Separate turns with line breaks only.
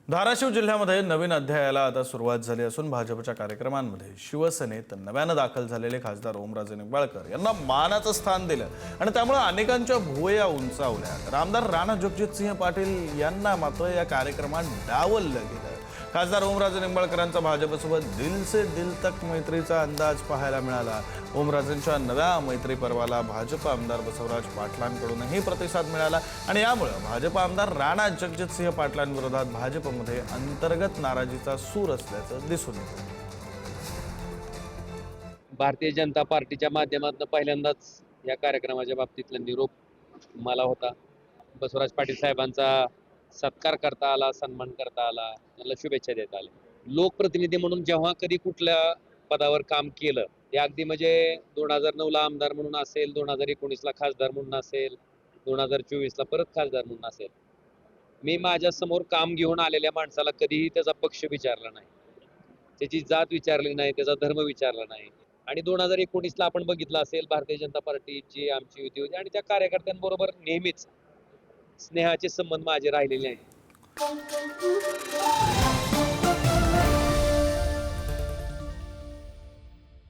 धाराशिव जिल्ह्यामध्ये नवीन अध्यायाला आता सुरुवात झाली असून भाजपच्या कार्यक्रमांमध्ये शिवसेनेत नव्यानं दाखल झालेले खासदार ओमराजे निंबाळकर यांना मानाचं स्थान दिलं आणि त्यामुळे अनेकांच्या भुवया उंचावल्या। तर आमदार राणा जगजितसिंह पाटील यांना मात्र या कार्यक्रमात डावललं गेलं। खासदार ओमराजे निंबाळकरांचा भाजपसोबत दिल से दिल तक मैत्रीचा अंदाज पाहायला मिळाला। ओमराजेंच्या नव्या मैत्री पर्वाला भाजप आमदार बसवराज पाटलांकडूनही प्रतिसाद मिळाला आणि यामुळे भाजप आमदार राणा जगजितसिंह पाटलांविरोधात भाजपमध्ये अंतर्गत नाराजीचा सूर असल्याचं दिसून येतं।
भारतीय जनता पार्टीच्या माध्यमातून पहिल्यांदाच या कार्यक्रमाच्या बाबतीतला निरोप मला होता। बसवराज पाटील साहेबांचा सत्कार करता आला, सन्मान करता आला, त्यांना शुभेच्छा देता आल्या। लोकप्रतिनिधी म्हणून जेव्हा कधी कुठल्या पदावर काम केलं ते अगदी म्हणजे 2009 ला आमदार म्हणून असेल, 2019 ला खासदार म्हणून असेल, 2024 ला परत खासदार म्हणून असेल, मी माझ्या समोर काम घेऊन आलेल्या माणसाला कधीही त्याचा पक्ष विचारला नाही, त्याची जात विचारली नाही, त्याचा धर्म विचारला नाही। आणि 2019 ला आपण बघितलं असेल, भारतीय जनता पार्टीची आमची युती होती आणि त्या कार्यकर्त्यांबरोबर नेहमीच स्नेहाचे संबंध माझे राहिलेले आहेत।